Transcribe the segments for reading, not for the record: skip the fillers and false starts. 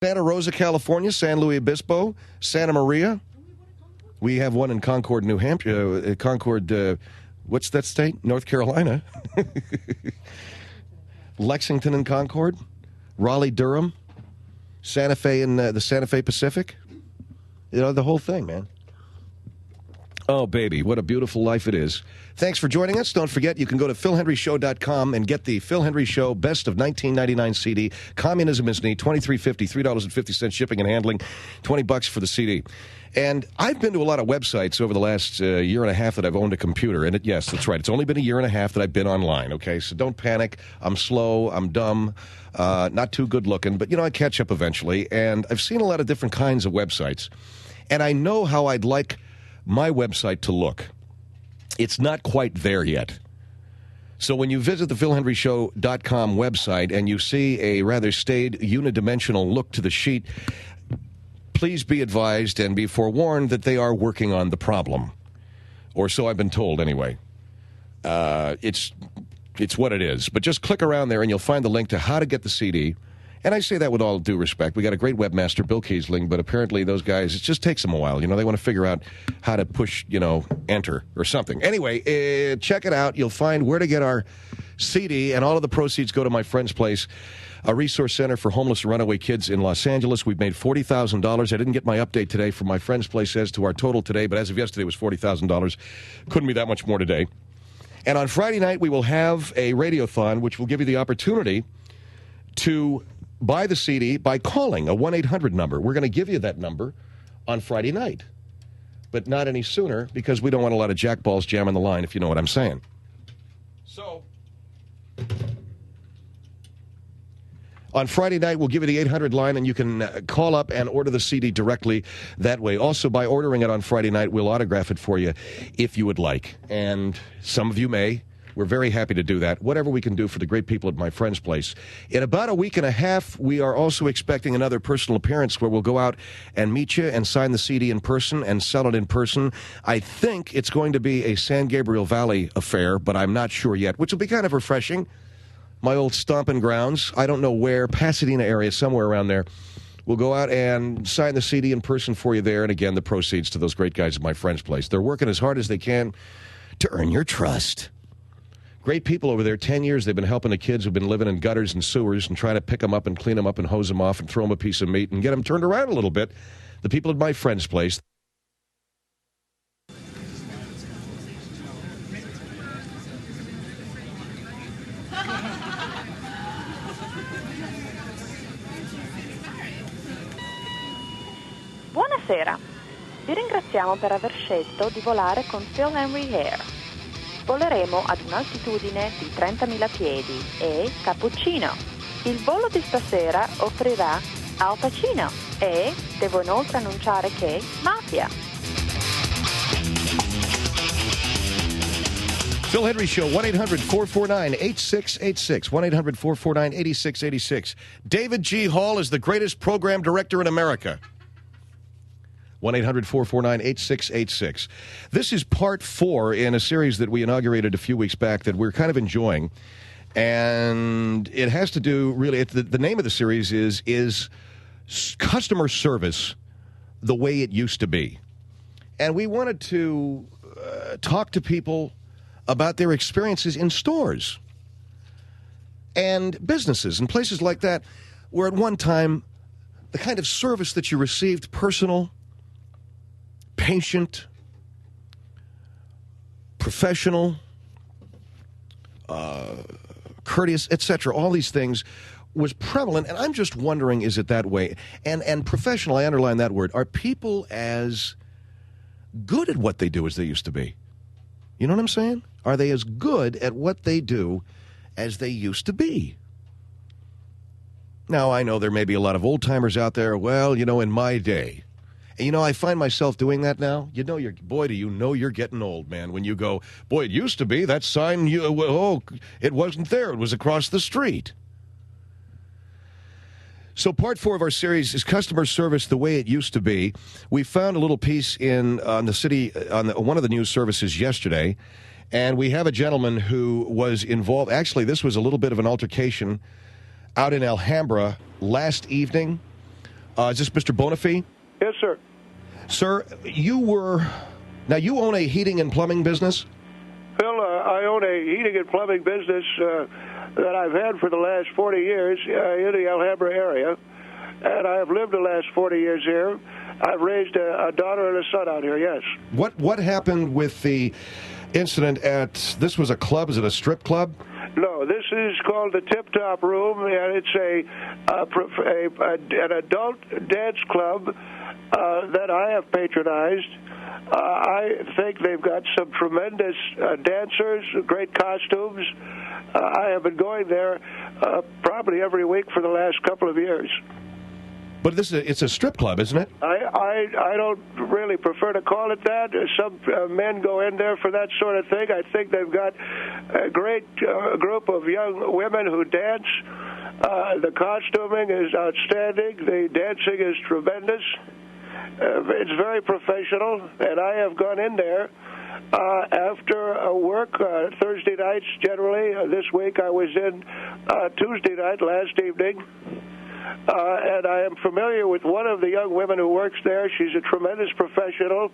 Santa Rosa, California, San Luis Obispo, Santa Maria. We have one in Concord, New Hampshire. What's that state? North Carolina. Lexington and Concord. Raleigh, Durham. Santa Fe in the Santa Fe Pacific. You know, the whole thing, man. Oh, baby, what a beautiful life it is. Thanks for joining us. Don't forget, you can go to philhendryshow.com and get the Phil Hendrie Show Best of 1999 CD. Communism is Neat, $23.50, $3.50 shipping and handling, $20 for the CD. And I've been to a lot of websites over the last year and a half that I've owned a computer. And yes, that's right. It's only been a year and a half that I've been online, okay? So don't panic. I'm slow. I'm dumb. Not too good looking. But, you know, I catch up eventually. And I've seen a lot of different kinds of websites. And I know how I'd like my website to look. It's not quite there yet. So when you visit the philhendryshow.com website and you see a rather staid unidimensional look to the sheet, please be advised and be forewarned that they are working on the problem. Or so I've been told anyway. It's what it is. But just click around there and you'll find the link to how to get the CD. And I say that with all due respect. We got a great webmaster, Bill Kiesling, but apparently those guys, it just takes them a while. You know, they want to figure out how to push, enter or something. Anyway, check it out. You'll find where to get our CD, and all of the proceeds go to my friend's place, a resource center for homeless and runaway kids in Los Angeles. We've made $40,000. I didn't get my update today from my friend's place as to our total today, but as of yesterday it was $40,000. Couldn't be that much more today. And on Friday night we will have a radiothon, which will give you the opportunity to buy the CD by calling a 1-800 number. We're going to give you that number on Friday night, but not any sooner because we don't want a lot of jackballs jamming the line, if you know what I'm saying. So, on Friday night, we'll give you the 800 line, and you can call up and order the CD directly that way. Also, by ordering it on Friday night, we'll autograph it for you if you would like. And some of you may. We're very happy to do that. Whatever we can do for the great people at my friend's place. In about a week and a half, we are also expecting another personal appearance where we'll go out and meet you and sign the CD in person and sell it in person. I think it's going to be a San Gabriel Valley affair, but I'm not sure yet, which will be kind of refreshing. My old stomping grounds. I don't know where, Pasadena area, somewhere around there. We'll go out and sign the CD in person for you there. And again, the proceeds to those great guys at my friend's place. They're working as hard as they can to earn your trust. Great people over there. 10 years they've been helping the kids who've been living in gutters and sewers and trying to pick them up and clean them up and hose them off and throw them a piece of meat and get them turned around a little bit. The people at my friend's place. Buonasera. Vi ringraziamo per aver scelto di volare con Phil Hendrie Air. Voleremo ad un'altitudine di 30.000 piedi e cappuccino. Il volo di stasera offrirà Al Pacino e devo inoltre annunciare che mafia. Phil Hendrie Show, 1-800-449-8686, 1-800-449-8686. David G. Hall is the greatest program director in America. 1-800-449-8686. This is part 4 in a series that we inaugurated a few weeks back that we're kind of enjoying. And it has to do, really, the name of the series is Customer Service the Way It Used to Be. And we wanted to talk to people about their experiences in stores and businesses and places like that where at one time the kind of service that you received, personal, patient, professional, courteous, etc., all these things was prevalent, and I'm just wondering, is it that way? And professional, I underline that word. Are people as good at what they do as they used to be? You know what I'm saying? Are they as good at what they do as they used to be? Now, I know there may be a lot of old-timers out there, well, in my day. And, I find myself doing that now. Boy, do you know you're getting old, man, when you go, boy, it used to be, that sign, it wasn't there, it was across the street. So part 4 of our series is Customer Service the Way It Used to Be. We found a little piece on one of the news services yesterday, and we have a gentleman who was involved. Actually, this was a little bit of an altercation out in Alhambra last evening Is this Mr. Bonifide? Yes, sir. Sir, you own a heating and plumbing business? Phil, I own a heating and plumbing business that I've had for the last 40 years in the Alhambra area, and I have lived the last 40 years here. I've raised a daughter and a son out here, yes. What happened with the incident at, this was a club, is it a strip club? No, this is called the Tip Top Room, and it's an adult dance club that I have patronized. I think they've got some tremendous dancers, great costumes. I have been going there probably every week for the last couple of years. But it's a strip club, isn't it? I don't really prefer to call it that. Some men go in there for that sort of thing. I think they've got a great group of young women who dance. The costuming is outstanding. The dancing is tremendous. It's very professional, and I have gone in there after work Thursday nights generally. This week I was in Tuesday night last evening. And I am familiar with one of the young women who works there. She's a tremendous professional.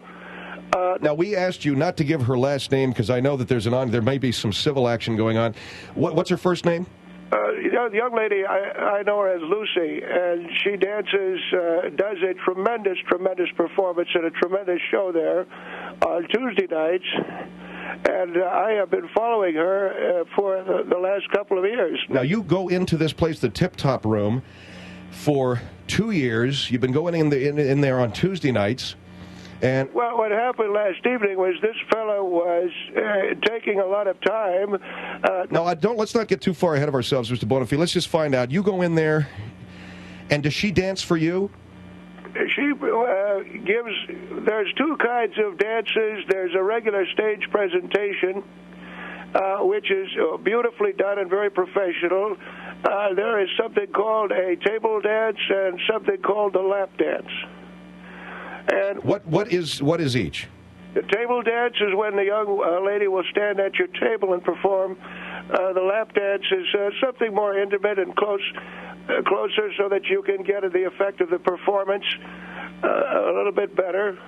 Now, we asked you not to give her last name because I know that there may be some civil action going on. What's her first name? The young lady, I know her as Lucy, and she dances, does a tremendous performance and a tremendous show there on Tuesday nights. And I have been following her for the last couple of years. Now, you go into this place, the Tip Top Room, for 2 years. You've been going in there on Tuesday nights. And well, what happened last evening was this fellow was taking a lot of time. No, let's not get too far ahead of ourselves, Mr. Bonifide. Let's just find out. You go in there, and does she dance for you? She there's two kinds of dances. There's a regular stage presentation, which is beautifully done and very professional. There is something called a table dance and something called the lap dance. And what is each? The table dance is when the young lady will stand at your table and perform. The lap dance is something more intimate and closer so that you can get the effect of the performance a little bit better.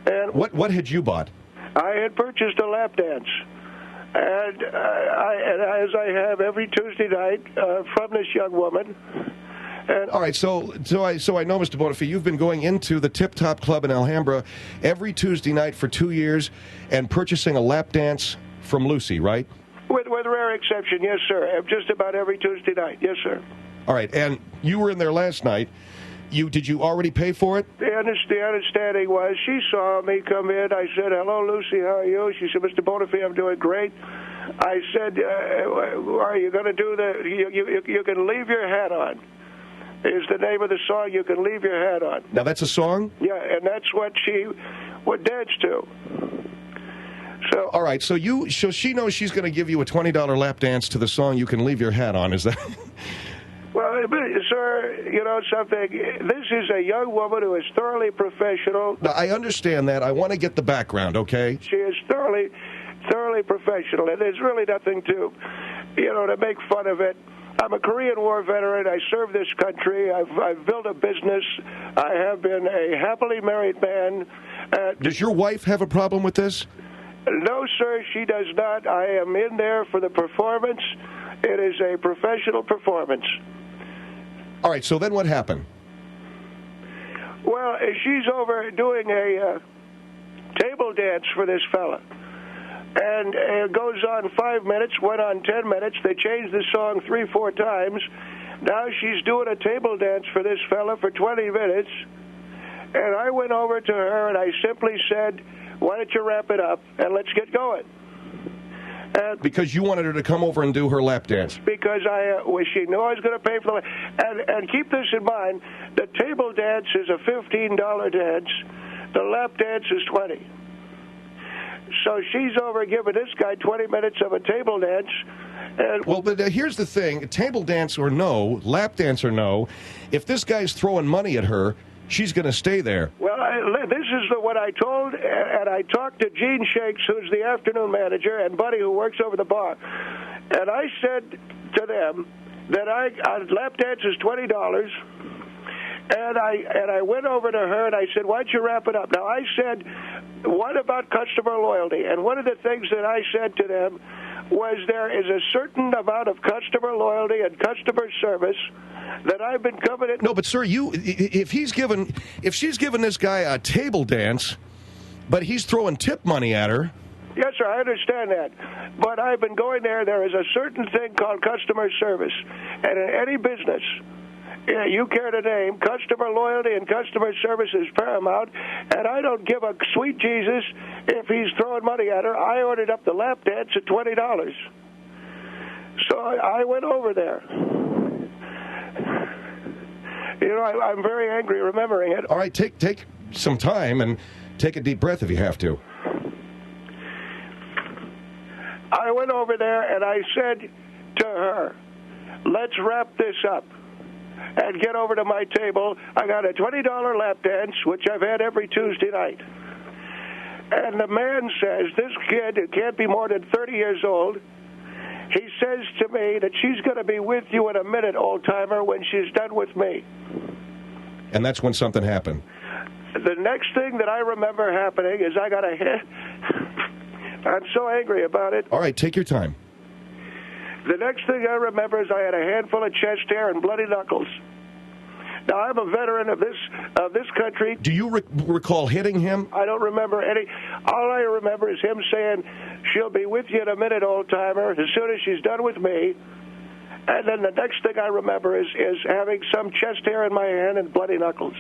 And what had you bought? I had purchased a lap dance. And as I have every Tuesday night from this young woman. And all right, so I know, Mr. Bonifide, you've been going into the Tip Top Club in Alhambra every Tuesday night for 2 years and purchasing a lap dance from Lucy, right? With rare exception, yes, sir. Just about every Tuesday night, yes, sir. All right, and you were in there last night. Did you already pay for it? The understanding was she saw me come in. I said, "Hello, Lucy, how are you?" She said, "Mr. Bonifide, I'm doing great." I said, "Are you going to do that? You can leave your hat on." Is the name of the song, "You Can Leave Your Hat On." Now, that's a song? Yeah, and that's what she would dance to. So, all right, so she knows she's going to give you a $20 lap dance to the song "You Can Leave Your Hat On," is that? Well, sir, you know something? This is a young woman who is thoroughly professional. Now, I understand that. I want to get the background, okay? She is thoroughly professional, and there's really nothing to make fun of it. I'm a Korean War veteran. I served this country. I've built a business. I have been a happily married man. Does your wife have a problem with this? No, sir, she does not. I am in there for the performance. It is a professional performance. All right, so then what happened? Well, she's over doing a table dance for this fella. And it goes on 5 minutes, went on 10 minutes. They changed the song 3-4 times. Now she's doing a table dance for this fella for 20 minutes. And I went over to her and I simply said, "Why don't you wrap it up and let's get going?" And because you wanted her to come over and do her lap dance. Because she knew I was going to pay for the and keep this in mind, the table dance is a $15 dance. The lap dance is $20. So she's over giving this guy 20 minutes of a table dance. And well, but here's the thing. Table dance or no, lap dance or no, if this guy's throwing money at her, she's going to stay there. Well, this is what I told, and I talked to Gene Shakes, who's the afternoon manager, and Buddy, who works over the bar. And I said to them that lap dance is $20, And I went over to her and I said, "Why'd you wrap it up?" Now I said, "What about customer loyalty?" And one of the things that I said to them was, there is a certain amount of customer loyalty and customer service that I've been coveted. No, but sir, if she's given this guy a table dance, but he's throwing tip money at her. Yes, sir, I understand that. But I've been going there. There is a certain thing called customer service. And in any business you care to name, customer loyalty and customer service is paramount. And I don't give a sweet Jesus if he's throwing money at her. I ordered up the lap dance at $20. So I went over there. You know, I'm very angry remembering it. All right, take some time and take a deep breath if you have to. I went over there and I said to her, "Let's wrap this up and get over to my table. I got a $20 lap dance, which I've had every Tuesday night." And the man says, this kid, it can't be more than 30 years old, he says to me that she's going to be with you in a minute, old-timer, when she's done with me. And that's when something happened. The next thing that I remember happening is I got a hit. I'm so angry about it. All right, take your time. The next thing I remember is I had a handful of chest hair and bloody knuckles. Now, I'm a veteran of this country. Do you recall hitting him? I don't remember any. All I remember is him saying, "She'll be with you in a minute, old-timer, as soon as she's done with me." And then the next thing I remember is having some chest hair in my hand and bloody knuckles.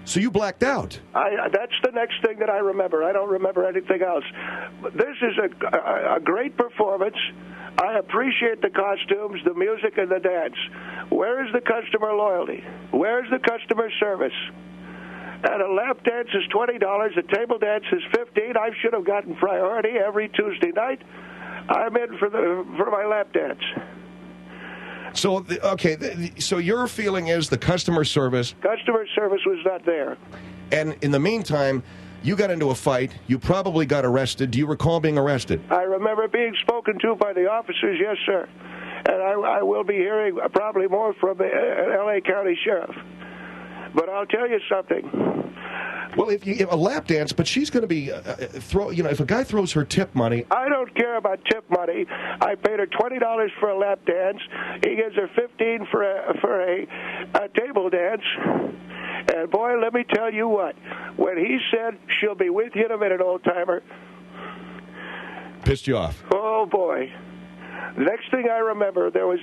So you blacked out. That's the next thing that I remember. I don't remember anything else. This is a great performance. I appreciate the costumes, the music, and the dance. Where is the customer loyalty? Where is the customer service? And a lap dance is $20. A table dance is $15. I should have gotten priority every Tuesday night. I'm in for my lap dance. So, so your feeling is the customer service... Customer service was not there. And in the meantime, you got into a fight. You probably got arrested. Do you recall being arrested? I remember being spoken to by the officers, yes, sir. And I will be hearing probably more from the L.A. County Sheriff. But I'll tell you something. Well, if a lap dance, but she's going to be if a guy throws her tip money. I don't care about tip money. I paid her $20 for a lap dance. He gives her $15 for a table dance. And boy, let me tell you what. When he said she'll be with you in a minute, old-timer. Pissed you off. Oh boy. Next thing I remember, there was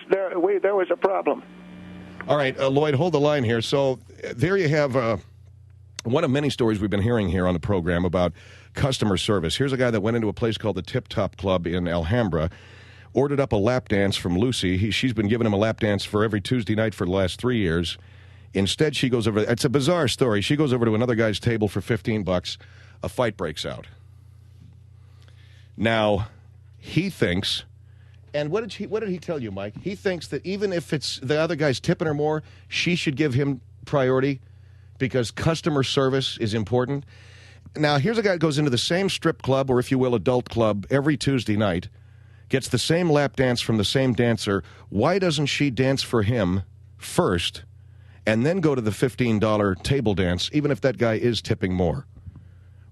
a problem. All right, Lloyd, hold the line here. So there you have one of many stories we've been hearing here on the program about customer service. Here's a guy that went into a place called the Tip Top Club in Alhambra, ordered up a lap dance from Lucy. She's been giving him a lap dance for every Tuesday night for the last 3 years. Instead, she goes over. It's a bizarre story. She goes over to another guy's table for $15. A fight breaks out. Now, he thinks, and what did he tell you, Mike? He thinks that even if it's the other guy's tipping her more, she should give him priority because customer service is important. Now, here's a guy that goes into the same strip club, or if you will, adult club, every Tuesday night, gets the same lap dance from the same dancer. Why doesn't she dance for him first and then go to the $15 table dance, even if that guy is tipping more?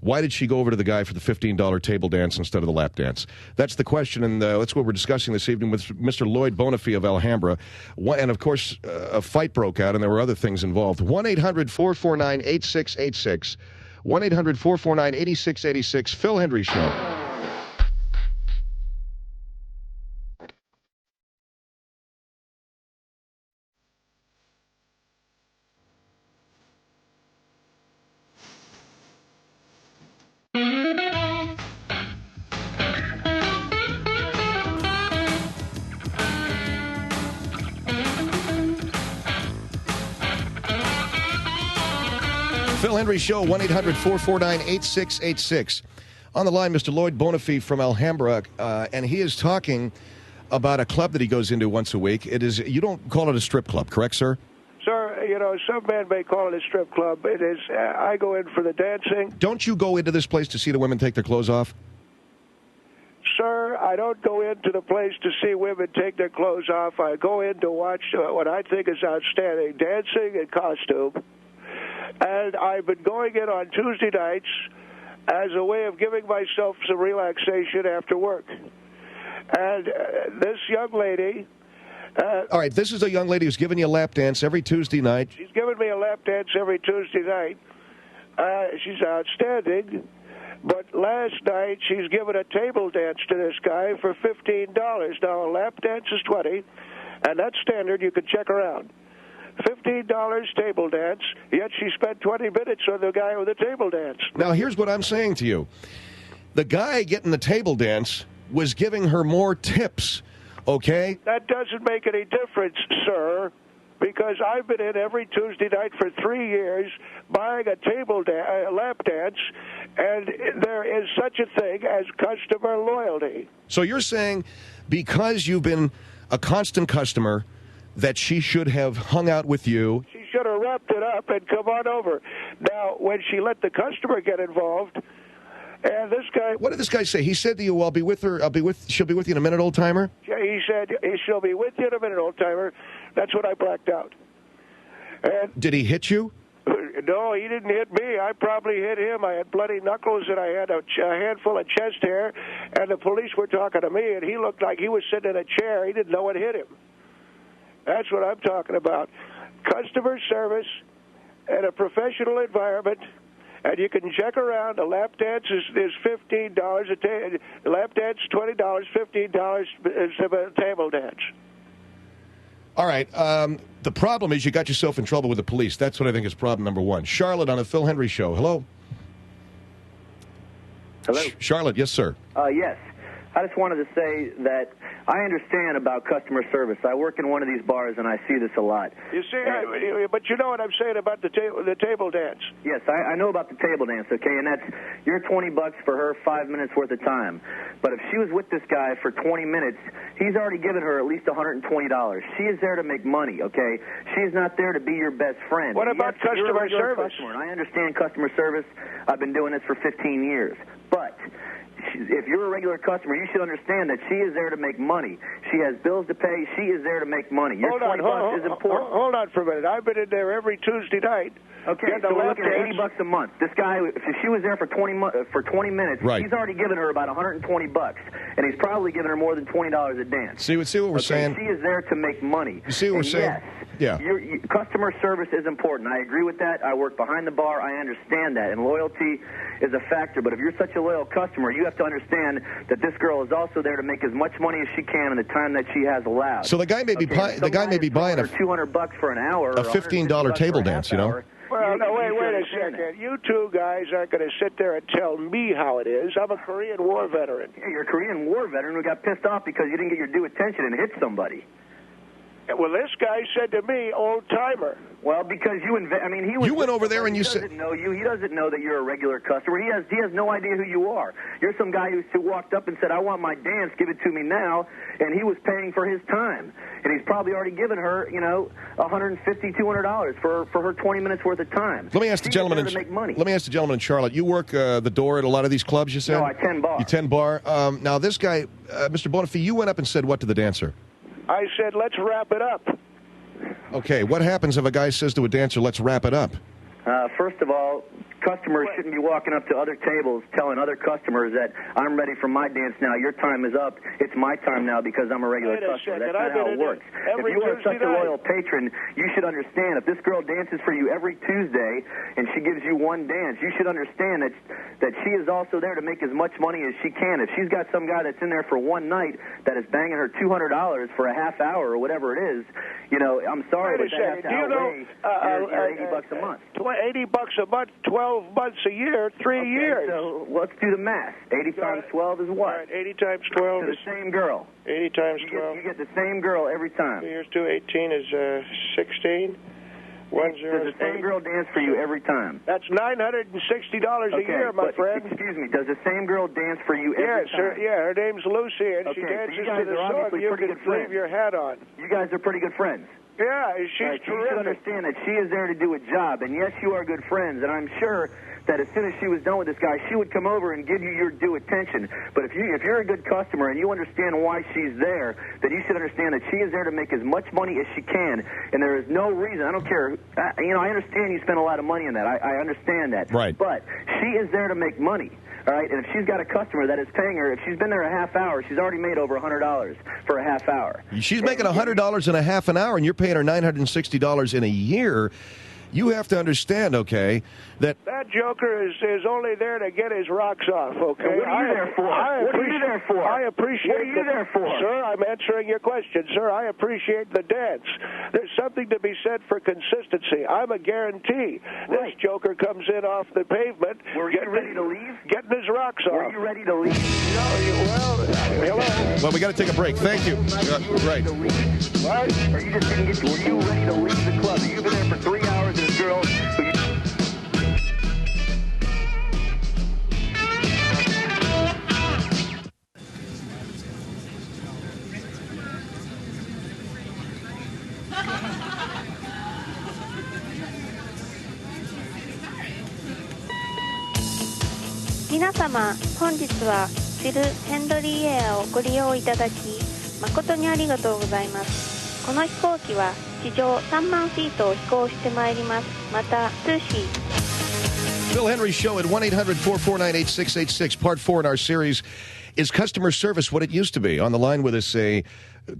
Why did she go over to the guy for the $15 table dance instead of the lap dance? That's the question, and that's what we're discussing this evening with Mr. Lloyd Bonifide of Alhambra. And, of course, a fight broke out, and there were other things involved. 1-800-449-8686. 1-800-449-8686. Phil Hendrie Show. Phil Hendrie Show, 1-800-449-8686. On the line, Mr. Lloyd Bonifide from Alhambra, and he is talking about a club that he goes into once a week. It is, you don't call it a strip club, correct, sir? Sir, you know, some men may call it a strip club. It is, I go in for the dancing. Don't you go into this place to see the women take their clothes off? sir, I don't go into the place to see women take their clothes off. I go in to watch what I think is outstanding dancing and costume. And I've been going in on Tuesday nights as a way of giving myself some relaxation after work. And this young lady... all right, this is a young lady who's giving you a lap dance every Tuesday night. She's giving me a lap dance every Tuesday night. She's outstanding. But last night, she's given a table dance to this guy for $15. Now, a lap dance is $20, and that's standard. You can check around. $15 table dance, yet she spent 20 minutes on the guy with the table dance. Now, here's what I'm saying to you. The guy getting the table dance was giving her more tips, okay? That doesn't make any difference, sir, because I've been in every Tuesday night for 3 years buying a lap dance, and there is such a thing as customer loyalty. So you're saying because you've been a constant customer that she should have hung out with you? She should have wrapped it up and come on over. Now, when she let the customer get involved, and this guy... What did this guy say? He said to you, she'll be with you in a minute, old-timer? He said, she'll be with you in a minute, old-timer. That's when I blacked out. And did he hit you? No, he didn't hit me. I probably hit him. I had bloody knuckles, and I had a handful of chest hair, and the police were talking to me, and he looked like he was sitting in a chair. He didn't know what hit him. That's what I'm talking about. Customer service and a professional environment, and you can check around. A lap dance is $15. A lap dance is $20. $15 is a table dance. All right. The problem is you got yourself in trouble with the police. That's what I think is problem number one. Charlotte on the Phil Hendrie Show. Hello? Hello? Charlotte, yes, sir. Yes. I just wanted to say that I understand about customer service. I work in one of these bars, and I see this a lot. You see, but you know what I'm saying about the table dance. Yes, I know about the table dance, okay, and that's you're $20 for her 5 minutes worth of time. But if she was with this guy for 20 minutes, he's already given her at least $120. She is there to make money, okay? She's not there to be your best friend. What about customer service? Customer, and I understand customer service. I've been doing this for 15 years. But if you're a regular customer, you should understand that she is there to make money. She has bills to pay. She is there to make money. Your $20 is important. Hold on for a minute. I've been in there every Tuesday night. Okay, so we're looking at $80 a month. This guy, if she was there for 20 minutes, right, he's already given her about $120, and he's probably given her more than $20 a dance. See what we're saying? She is there to make money. You see what we're saying? Yes. Yeah. Customer service is important. I agree with that. I work behind the bar. I understand that. And loyalty is a factor. But if you're such a loyal customer, you have to understand that this girl is also there to make as much money as she can in the time that she has allowed. So the guy may be buying $200 for an hour, a $15 table dance, you know? Well, no, wait a second. You two guys aren't going to sit there and tell me how it is. I'm a Korean War veteran. Yeah, you're a Korean War veteran who got pissed off because you didn't get your due attention and hit somebody. Well, this guy said to me, old-timer. Well, because you went over there and you said... He doesn't know you. He doesn't know that you're a regular customer. He has no idea who you are. You're some guy who walked up and said, I want my dance, give it to me now, and he was paying for his time. And he's probably already given her, $150, $200 for her 20 minutes worth of time. Let me ask the gentleman in Charlotte. You work the door at a lot of these clubs, you said? No, I tend bar. You tend bar. Now, this guy, Mr. Bonifide, you went up and said what to the dancer? I said, let's wrap it up. Okay, what happens if a guy says to a dancer, let's wrap it up? First of all, customers shouldn't be walking up to other tables telling other customers that I'm ready for my dance now, your time is up, it's my time now because I'm a regular customer. That's not how it works. If you are such a loyal patron, you should understand if this girl dances for you every Tuesday and she gives you one dance, you should understand that she is also there to make as much money as she can. If she's got some guy that's in there for one night that is banging her $200 for a half hour or whatever it is, I'm sorry, but that has to outweigh your $80 a month. $80 a month, 12 months a year, 3 years. So let's do the math. 80 times 12 is what? All right, 80 times 12 is the same girl. 80 times 12. You get the same girl every time. 2 years, 18 is 16. Does the same girl dance for you every time? That's $960 a year, my friend. Excuse me. Does the same girl dance for you every time? Her name's Lucy, and she dances to the song. You can leave your hat on. You guys are pretty good friends. Yeah, she's terrific. You should understand that she is there to do a job, and yes, you are good friends, and I'm sure that as soon as she was done with this guy, she would come over and give you your due attention. But if you're a good customer and you understand why she's there, then you should understand that she is there to make as much money as she can, and there is no reason. I don't care. I understand you spend a lot of money on that. I understand that. Right. But she is there to make money. All right, and if she's got a customer that is paying her, if she's been there a half hour, she's already made over $100 for a half hour. She's making $100 in a half an hour, and you're paying her $960 in a year. You have to understand, okay, that joker is only there to get his rocks off, okay? What are you there for? What are you there for? I appreciate What are you there for? Sir, I'm answering your question. Sir, I appreciate the dance. There's something to be said for consistency. I'm a guarantee. Right. This joker comes in off the pavement. Were you ready to leave? Getting his rocks off. Were you ready to leave? Hello? well, we got to take a break. Thank you. Right. What? Or you just didn't get to? Were you ready to leave the club? You've been there for 3 hours, and this girl who you...皆様、本日はシル・ヘンドリーエアをご利用いただき誠にありがとうございます。この飛行機は地上3万フィートを飛行してまいります。また通信 Phil Hendrie Show at 1-800-449-8686. Part 4 in our series, Is Customer Service What It Used to Be? On the line with us, a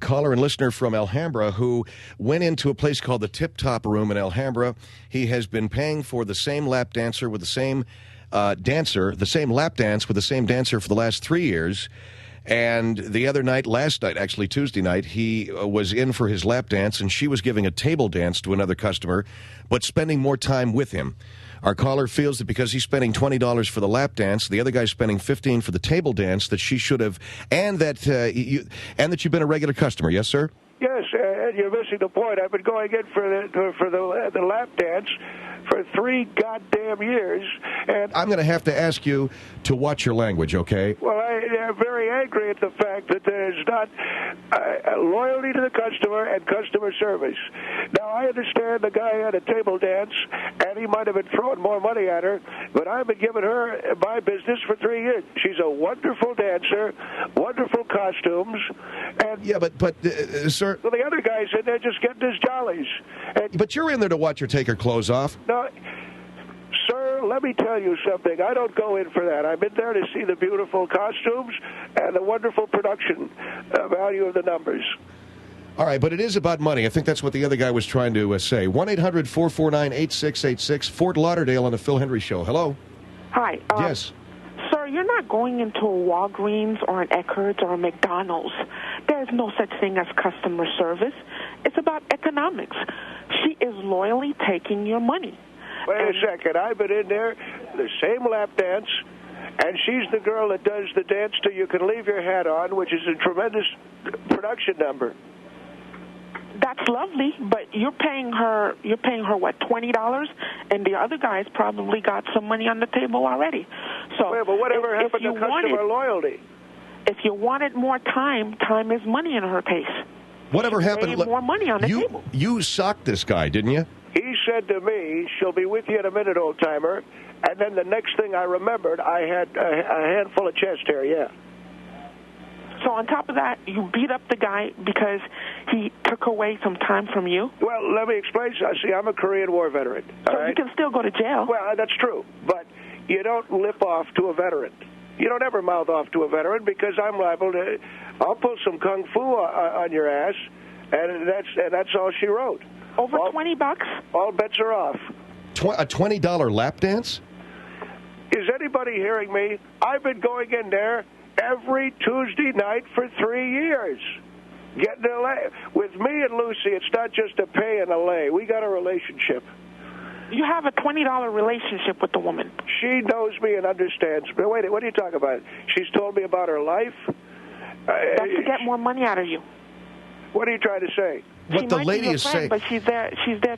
caller and listener from Alhambra who went into a place called the Tip Top Room in Alhambra. He has been paying for the same lap dancer with the same the same lap dance with the same dancer for the last 3 years. And the other night, last night, actually Tuesday night, he was in for his lap dance, and she was giving a table dance to another customer, but spending more time with him. Our caller feels that because he's spending $20 for the lap dance, the other guy's spending $15 for the table dance, that she should have, and that you've been a regular customer. Yes, sir? Yes, and you're missing the point. I've been going in for the lap dance for 3 goddamn years, and I'm going to have to ask you to watch your language, okay? Well, I'm very angry at the fact that there's not loyalty to the customer and customer service. Now, I understand the guy had a table dance, and he might have been throwing more money at her, but I've been giving her my business for 3 years. She's a wonderful dancer, wonderful costumes, and yeah, but sir, well, the other guy's in there just getting his jollies. And, but you're in there to watch her take her clothes off. No, sir, let me tell you something. I don't go in for that. I'm in there to see the beautiful costumes and the wonderful production value of the numbers. All right, but it is about money. I think that's what the other guy was trying to say. 1-800-449-8686, Fort Lauderdale on the Phil Hendrie Show. Hello? Hi. Yes. Sir, you're not going into a Walgreens or an Eckerd's or a McDonald's. There's no such thing as customer service. It's about economics. She is loyally taking your money. Wait a second. I've been in there, the same lap dance, and she's the girl that does the dance till you can leave your hat on, which is a tremendous production number. That's lovely, but you're paying her what, $20? And the other guy's probably got some money on the table already. So well, but whatever happened to customer loyalty? If you wanted more time, time is money in her case. Whatever happened? More money on the table. You socked this guy, didn't you? He said to me, "She'll be with you in a minute, old timer." And then the next thing I remembered, I had a handful of chest hair. Yeah. So on top of that, you beat up the guy because he took away some time from you? Well, let me explain. See, I'm a Korean War veteran. So you can still go to jail. Well, that's true. But you don't lip off to a veteran. You don't ever mouth off to a veteran because I'm liable to... I'll pull some kung fu on your ass, and that's all she wrote. Over $20? All bets are off. A $20 lap dance? Is anybody hearing me? I've been going in there every Tuesday night for 3 years. Getting a lay. With me and Lucy, it's not just a pay and a lay. We got a relationship. You have a $20 relationship with the woman. She knows me and understands me. Wait, what are you talking about? She's told me about her life. That's to get more money out of you. What are you trying to say? What the lady is saying. But she's there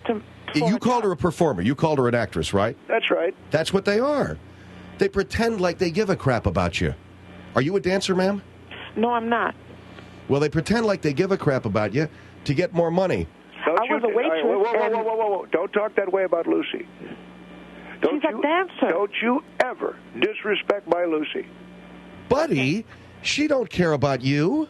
to... You called her a performer. You called her an actress, right? That's right. That's what they are. They pretend like they give a crap about you. Are you a dancer, ma'am? No, I'm not. Well, they pretend like they give a crap about you to get more money. Don't was a waitress. Whoa. Don't talk that way about Lucy. She's a dancer. Don't you ever disrespect my Lucy. Buddy, she don't care about you.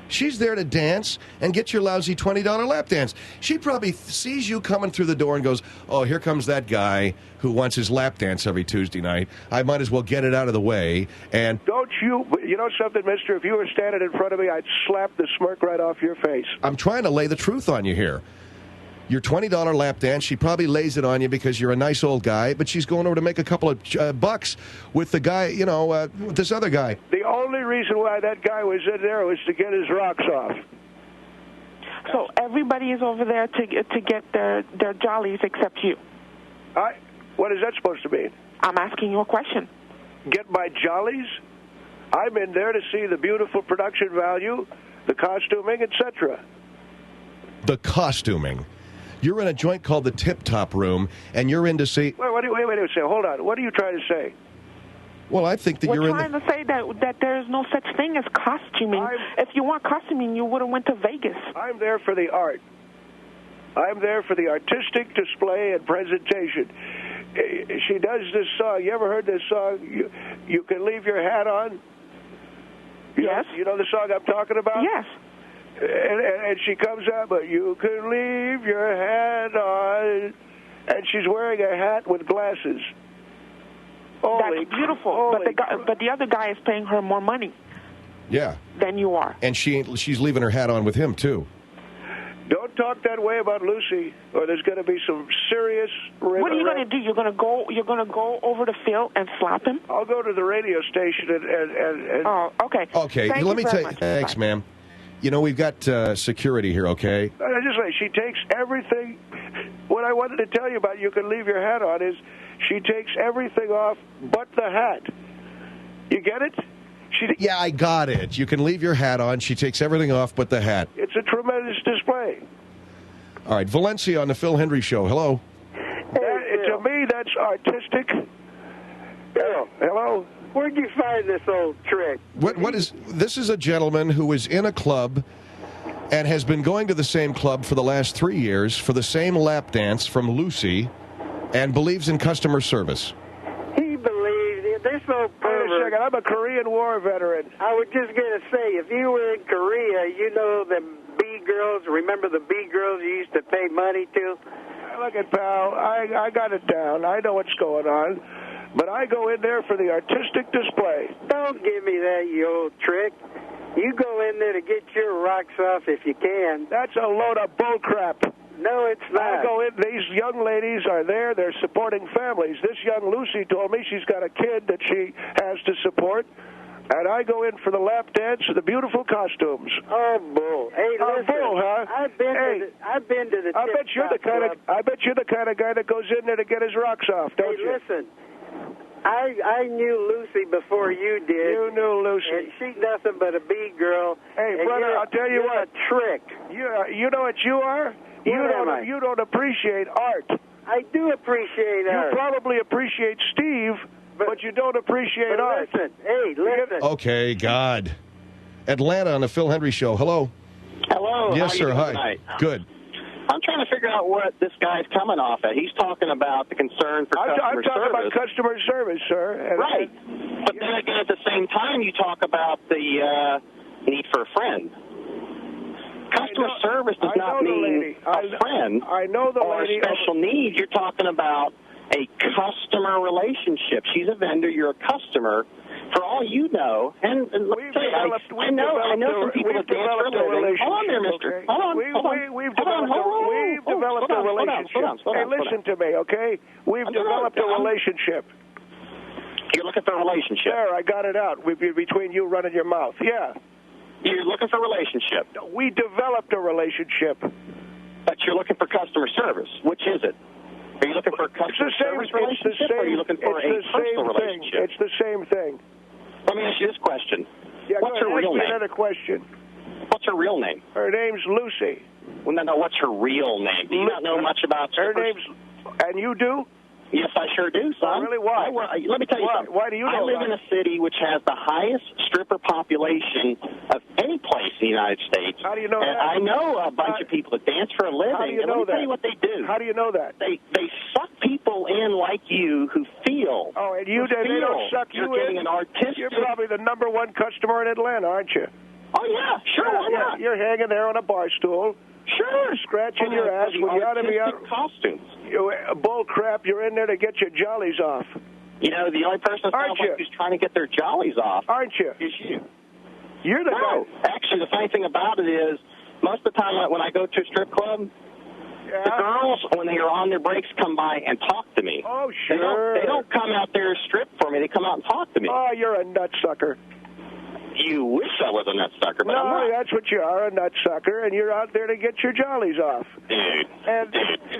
She's there to dance and get your lousy $20 lap dance. She probably sees you coming through the door and goes, oh, here comes that guy who wants his lap dance every Tuesday night. I might as well get it out of the way. And don't you know something, mister? If you were standing in front of me, I'd slap the smirk right off your face. I'm trying to lay the truth on you here. Your $20 lap dance, she probably lays it on you because you're a nice old guy, but she's going over to make a couple of bucks with the guy, with this other guy. The only reason why that guy was in there was to get his rocks off. So everybody is over there to get their jollies except you. What is that supposed to mean? I'm asking you a question. Get my jollies? I'm in there to see the beautiful production value, the costuming, etc. The costuming. You're in a joint called the Tip Top Room, and you're in to see... Wait a second. Hold on. What are you trying to say? Well, I think that We're trying to say that there's no such thing as costuming. If you want costuming, you would have went to Vegas. I'm there for the art. I'm there for the artistic display and presentation. She does this song. You ever heard this song, You Can Leave Your Hat On? Yes. You know the song I'm talking about? Yes. And she comes out, but you can leave your hat on. And she's wearing a hat with glasses. That's beautiful. But the other guy is paying her more money. Yeah. Than you are. And she's leaving her hat on with him, too. Don't talk that way about Lucy, or there's going to be some serious... What are you going to do? You're going to go over to Phil and slap him? I'll go to the radio station and... Oh, okay. Okay, let me tell you... Thanks, ma'am. We've got security here, okay? Just wait. She takes everything... What I wanted to tell you about You Can Leave Your Hat On is she takes everything off but the hat. You get it? Yeah, I got it. You can leave your hat on. She takes everything off but the hat. It's a tremendous display. All right, Valencia on the Phil Hendrie Show. Hello. To me, that's artistic. Hello? Where'd you find this old trick? This is a gentleman who is in a club and has been going to the same club for the last 3 years for the same lap dance from Lucy and believes in customer service. He believes this old pervert. Wait a second, I'm a Korean War veteran. I was just going to say, if you were in Korea, you know the B-girls, remember the B-girls you used to pay money to? Look at pal, I got it down. I know what's going on. But I go in there for the artistic display. Don't give me that, you old trick. You go in there to get your rocks off if you can. That's a load of bullcrap. No, it's not. I go in, these young ladies are there, they're supporting families. This young Lucy told me she's got a kid that she has to support. And I go in for the lap dance and the beautiful costumes. Oh, bull! Hey, listen, bull, huh? I've been to the. I bet you're the kind of guy that goes in there to get his rocks off, don't you? Listen, I knew Lucy before you did. You knew Lucy. And she's nothing but a B girl. Hey, brother, I'll tell you what. A trick. You know what you are? You don't appreciate art. I do appreciate art. You probably appreciate Steve. But you don't appreciate art. Listen. Okay, God. Atlanta on the Phil Hendrie Show. Hello. Hello. Yes, sir. Hi. Tonight? Good. I'm trying to figure out what this guy's coming off at. He's talking about the concern for customer service. I'm talking about customer service, sir. Right. But then again, at the same time, you talk about the need for a friend. Customer service does not mean a friend or a special need. You're talking about a customer relationship. She's a vendor. You're a customer. For all you know, and let me tell you, I know some people that dance for a living. Hold on there, mister. Hold on. We've developed a relationship. Hey, listen to me, okay? We've developed a relationship. You're looking for a relationship. There, I got it out. Between you running your mouth. Yeah. You're looking for a relationship. We developed a relationship. But you're looking for customer service. Which is it? Are you looking for a customer service relationship, or are you looking for a personal relationship? It's the same thing. Let me ask you this question. Yeah, what's her real name? Another question. What's her real name? Her name's Lucy. Well, no, what's her real name? Do you not know much about her name's... And you do? Yes, I sure do, son. Oh, really? Why? Let me tell you something. Why do you know I live in a city which has the highest stripper population of any place in the United States. How do you know and that? I know a bunch of people that dance for a living. How do you and know let me tell you what they do. How do you know that? They suck people in like you who feel. Oh, and they don't suck you you're getting in? an artistic. You're probably the number one customer in Atlanta, aren't you? Oh, yeah, sure, why not? You're hanging there on a bar stool. Sure. Scratching your ass when you ought to be out. Costumes. Bull crap, you're in there to get your jollies off. You know, the only person that sounds like who's trying to get their jollies off aren't you? Is you. You're the guy. Actually, the funny thing about it is, most of the time when I go to a strip club, the girls, when they are on their breaks, come by and talk to me. Oh, sure. They don't come out there and strip for me. They come out and talk to me. Oh, you're a nutsucker. You wish I was a nutsucker, but I'm not. No, that's what you are, a nutsucker, and you're out there to get your jollies off. Dude. And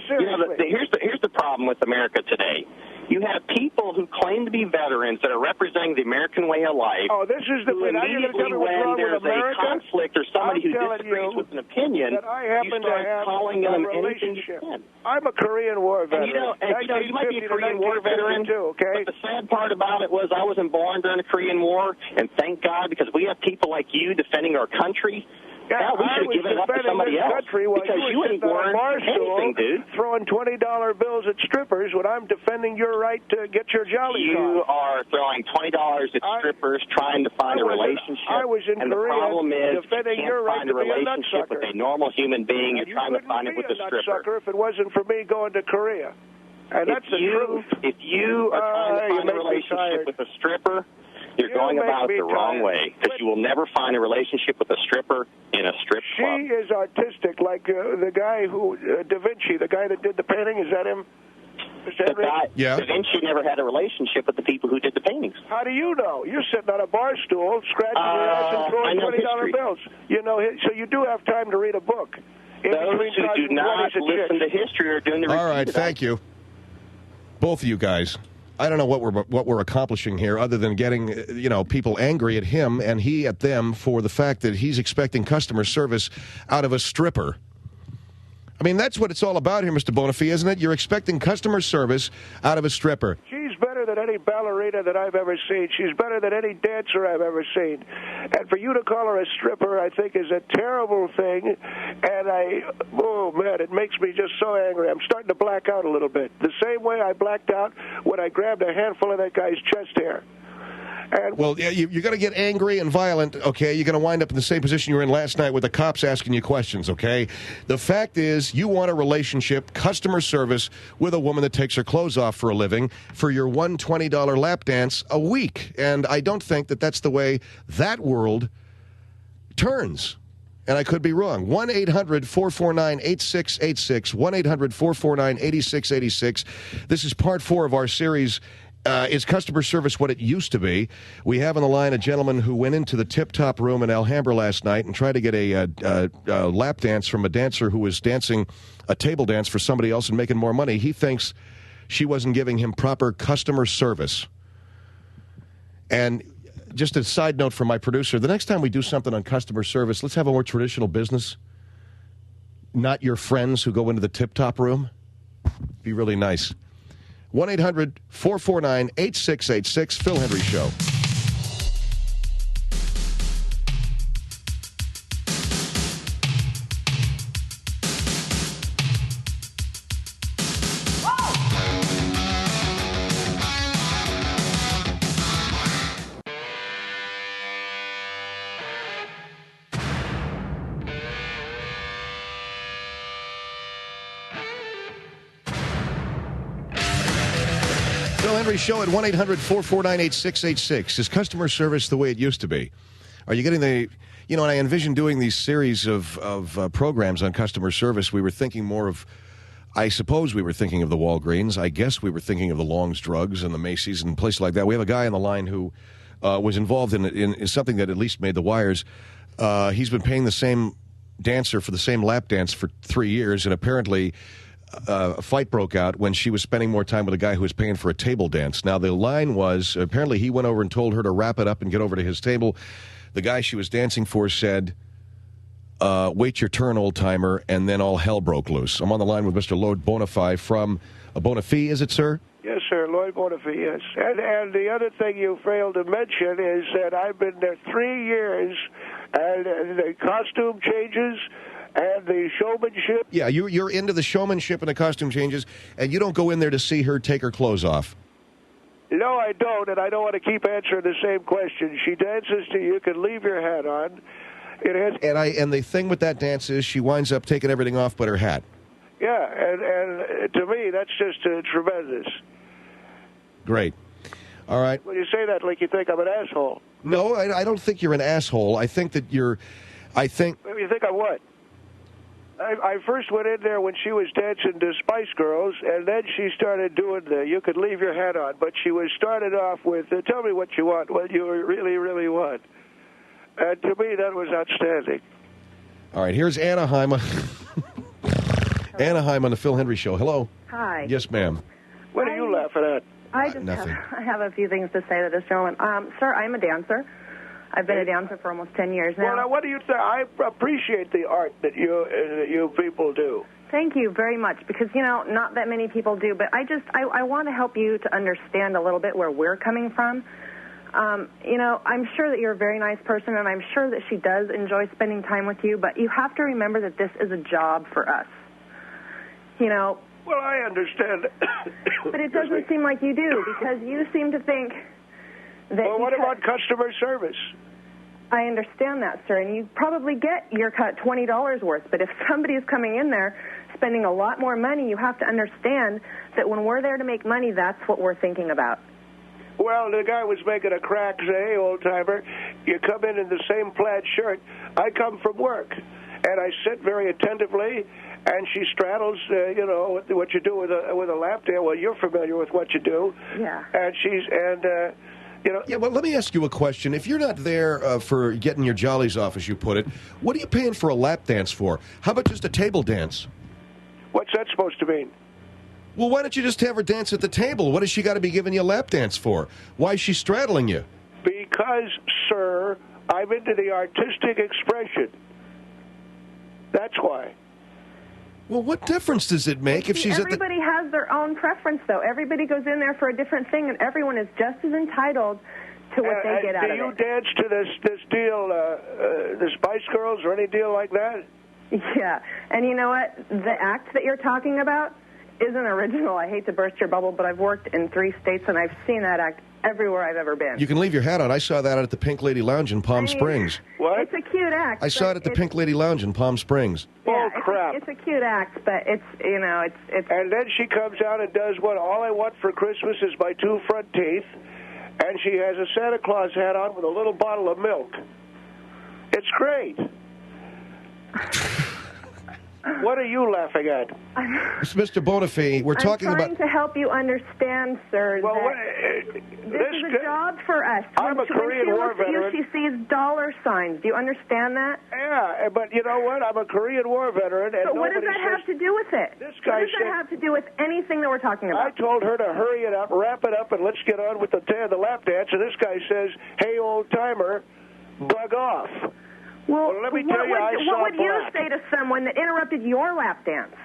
seriously. You know, here's the problem with America today. You have people who claim to be veterans that are representing the American way of life. Oh, this is the thing. Immediately when there's a conflict or somebody who disagrees with an opinion, you start calling them anything you can. I'm a Korean War veteran. And you might be a Korean War veteran, okay? But the sad part about it was I wasn't born during the Korean War, and thank God, because we have people like you defending our country. Yeah, we should have given it up to somebody else because you ain't born anything, dude. Throwing $20 bills at strippers when I'm defending your right to get your jollies on. You are throwing $20 at strippers trying to find a relationship. I was in and Korea the problem is defending you can't your right find a to be a relationship with a normal human being. You're trying to find it with a stripper. If it wasn't for me going to Korea. And that's the truth. If you are trying to find a relationship with a stripper, you're going about it the wrong way, because you will never find a relationship with a stripper in a strip club. She is artistic, like the guy who, Da Vinci, the guy that did the painting. Is that him? Da Vinci never had a relationship with the people who did the paintings. How do you know? You're sitting on a bar stool, scratching your ass and throwing $20 bills. You know, so you do have time to read a book. Those who do not listen to history are doing the All right, thank you. Both of you guys. I don't know what we're accomplishing here other than getting, people angry at him and he at them for the fact that he's expecting customer service out of a stripper. I mean, that's what it's all about here, Mr. Bonifide, isn't it? You're expecting customer service out of a stripper. She's better than any ballerina that I've ever seen. She's better than any dancer I've ever seen. And for you to call her a stripper, I think, is a terrible thing. And it makes me just so angry. I'm starting to black out a little bit. The same way I blacked out when I grabbed a handful of that guy's chest hair. Well, yeah, you're going to get angry and violent, okay? You're going to wind up in the same position you were in last night with the cops asking you questions, okay? The fact is, you want a relationship, customer service, with a woman that takes her clothes off for a living for your $120 lap dance a week. And I don't think that that's the way that world turns. And I could be wrong. 1-800-449-8686. 1-800-449-8686. This is part 4 of our series, Is Customer Service What It Used to Be? We have on the line a gentleman who went into the tip-top room in Alhambra last night and tried to get a lap dance from a dancer who was dancing a table dance for somebody else and making more money. He thinks she wasn't giving him proper customer service. And just a side note from my producer, the next time we do something on customer service, let's have a more traditional business. Not your friends who go into the tip-top room. Be really nice. 1-800-449-8686, Phil Hendrie Show. Show at 1-800-449-8686. Is customer service the way it used to be? Are you getting the... and I envision doing these series of programs on customer service. We were thinking more of... I suppose we were thinking of the Walgreens. I guess we were thinking of the Long's Drugs and the Macy's and places like that. We have a guy on the line who was involved in something that at least made the wires. He's been paying the same dancer for the same lap dance for 3 years, and apparently... a fight broke out when she was spending more time with a guy who was paying for a table dance. Now, the line was, apparently he went over and told her to wrap it up and get over to his table. The guy she was dancing for said, wait your turn, old-timer, and then all hell broke loose. I'm on the line with Mr. Lloyd Bonifide from Bonifide, is it, sir? sir, Lloyd Bonifide, yes. And the other thing you failed to mention is that I've been there 3 years, and the costume changes and the showmanship. Yeah, you're into the showmanship and the costume changes, and you don't go in there to see her take her clothes off. No, I don't, and I don't want to keep answering the same question. She dances to You Can Leave Your Hat On. It has, and the thing with that dance is she winds up taking everything off but her hat. Yeah, and to me, that's just tremendous. Great. All right. When you say that, like you think I'm an asshole. No, I don't think you're an asshole. I think that you're... You think I'm what? I first went in there when she was dancing to Spice Girls, and then she started doing the You Could Leave Your Hat On, but she was started off with, tell me what you want, what you really, really want. And to me, that was outstanding. All right, here's Anaheim. Anaheim on the Phil Hendrie Show. Hello. Hi. Yes, ma'am. What are you laughing at? I just have a few things to say to this gentleman. Sir, I'm a dancer. I've been a dancer for almost 10 years now. Well, now, what do you think? I appreciate the art that you people do. Thank you very much, because, not that many people do, but I want to help you to understand a little bit where we're coming from. I'm sure that you're a very nice person, and I'm sure that she does enjoy spending time with you, but you have to remember that this is a job for us. Well, I understand. But it doesn't seem like you do, because you seem to think that... Well, what about customer service? I understand that, sir, and you probably get your cut $20 worth, but if somebody is coming in there spending a lot more money, you have to understand that when we're there to make money, that's what we're thinking about. Well, the guy was making a crack, say, old-timer, you come in the same plaid shirt. I come from work, and I sit very attentively, and she straddles, what you do with a lap dance. Well, you're familiar with what you do. Yeah. And Yeah, well, let me ask you a question. If you're not there for getting your jollies off, as you put it, what are you paying for a lap dance for? How about just a table dance? What's that supposed to mean? Well, why don't you just have her dance at the table? What has she got to be giving you a lap dance for? Why is she straddling you? Because, sir, I'm into the artistic expression. That's why. Well, what difference does it make if she's Everybody has their own preference, though. Everybody goes in there for a different thing, and everyone is just as entitled to what they get out of it. Do you dance to this deal, the Spice Girls, or any deal like that? Yeah, and you know what? The act that you're talking about isn't original. I hate to burst your bubble, but I've worked in 3 states, and I've seen that act everywhere I've ever been. You can leave your hat on. I saw that out at the Pink Lady Lounge in Palm Springs. What? It's a cute act. I saw it at the Pink Lady Lounge in Palm Springs. Oh, crap. It's a cute act, but it's. And then she comes out and does what? All I want for Christmas is my 2 front teeth, and she has a Santa Claus hat on with a little bottle of milk. It's great. What are you laughing at? It's Mr. Bonifide. We're talking I'm trying about... to help you understand, sir, well, that this is a job for us. I'm a Korean War veteran. She sees dollar signs. Do you understand that? Yeah, but you know what? I'm a Korean War veteran. And but what does that have to do with it? This guy what does that have to do with anything that we're talking about? I told her to hurry it up, wrap it up, and let's get on with the lap dance. And this guy says, hey, old-timer, bug off. Well, let me tell you, what would you say to someone that interrupted your lap dance?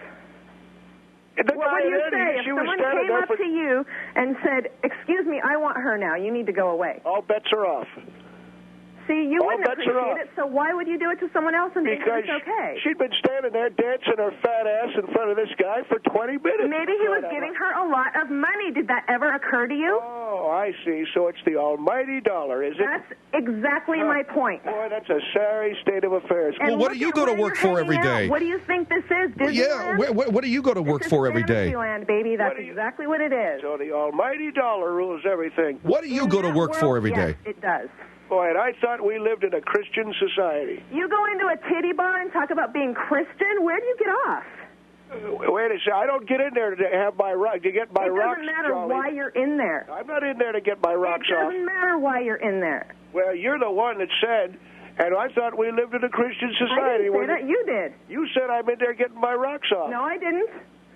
What would you say if someone came up to you and said, excuse me, I want her now, you need to go away? All bets are off. See, you wouldn't appreciate it, so why would you do it to someone else and think it's okay? She'd been standing there dancing her fat ass in front of this guy for 20 minutes. Maybe he was giving her a lot of money. Did that ever occur to you? Oh, I see. So it's the almighty dollar, is it? That's exactly my point. Boy, that's a sorry state of affairs. Well, what do you go to work for every day? What do you think this is, Disneyland? Yeah, what do you go to work for every day? Disneyland, baby. That's exactly what it is. So the almighty dollar rules everything. What do you go to work for every day? Yes, it does. Boy, and I thought we lived in a Christian society. You go into a titty bar and talk about being Christian? Where do you get off? Wait a second. I don't get in there to get my rocks. It doesn't matter why you're in there. I'm not in there to get my rocks off. It doesn't matter why you're in there. Well, you're the one that said, and I thought we lived in a Christian society. I didn't say that. You did. You said I'm in there getting my rocks off. No, I didn't.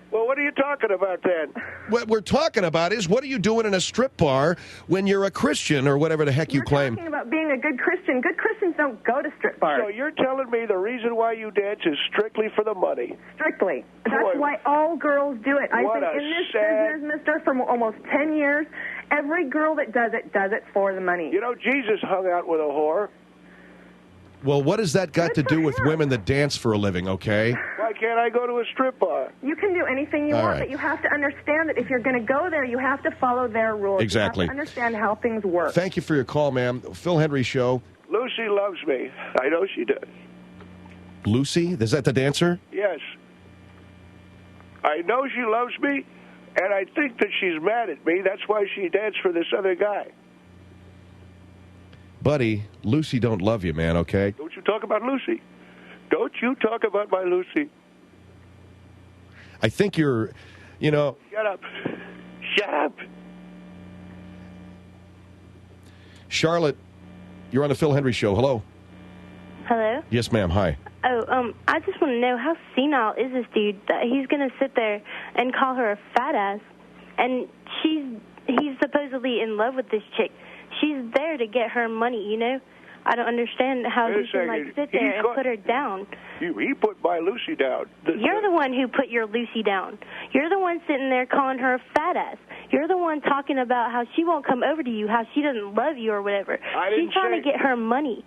Well, what are you talking about then? What we're talking about is, what are you doing in a strip bar when you're a Christian or whatever the heck you claim? You're talking about being a good Christian. Good Christians don't go to strip bars. So you're telling me the reason why you dance is strictly for the money? Strictly. That's why all girls do it. I've been in this business, mister, for almost 10 years. Every girl that does it for the money. You know, Jesus hung out with a whore. Well, what has that got to do with women that dance for a living, okay? Why can't I go to a strip bar? You can do anything you want, but you have to understand that if you're going to go there, you have to follow their rules. Exactly. You have to understand how things work. Thank you for your call, ma'am. Phil Hendrie Show. Lucy loves me. I know she does. Lucy? Is that the dancer? Yes. I know she loves me, and I think that she's mad at me. That's why she danced for this other guy. Buddy, Lucy don't love you, man, okay? Don't you talk about Lucy. Don't you talk about my Lucy. I think you're, you know... Shut up. Shut up. Charlotte, you're on the Phil Hendrie Show. Hello. Hello? Yes, ma'am. Hi. Oh, I just want to know, how senile is this dude that he's going to sit there and call her a fat ass? And he's supposedly in love with this chick. She's there to get her money, you know? I don't understand how he can, sit there and put her down. He put my Lucy down. You're the one who put your Lucy down. You're the one sitting there calling her a fat ass. You're the one talking about how she won't come over to you, how she doesn't love you or whatever. She's trying to get her money.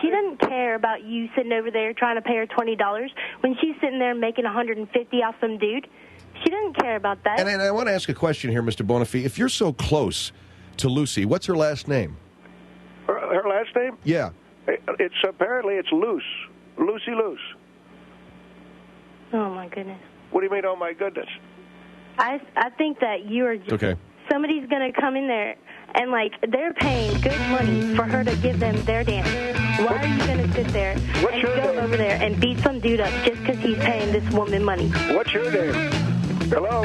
She doesn't care about you sitting over there trying to pay her $20 when she's sitting there making $150 off some dude. She doesn't care about that. And I want to ask a question here, Mr. Bonifide. If you're so close to Lucy, what's her last name? Her last name? Yeah. Apparently it's Luce. Lucy Luce. Oh, my goodness. What do you mean, oh, my goodness? I think that you are just... Okay. Somebody's going to come in there and, like, they're paying good money for her to give them their dance. Why are you going to sit there and go over there and beat some dude up just because he's paying this woman money? What's your name? Hello?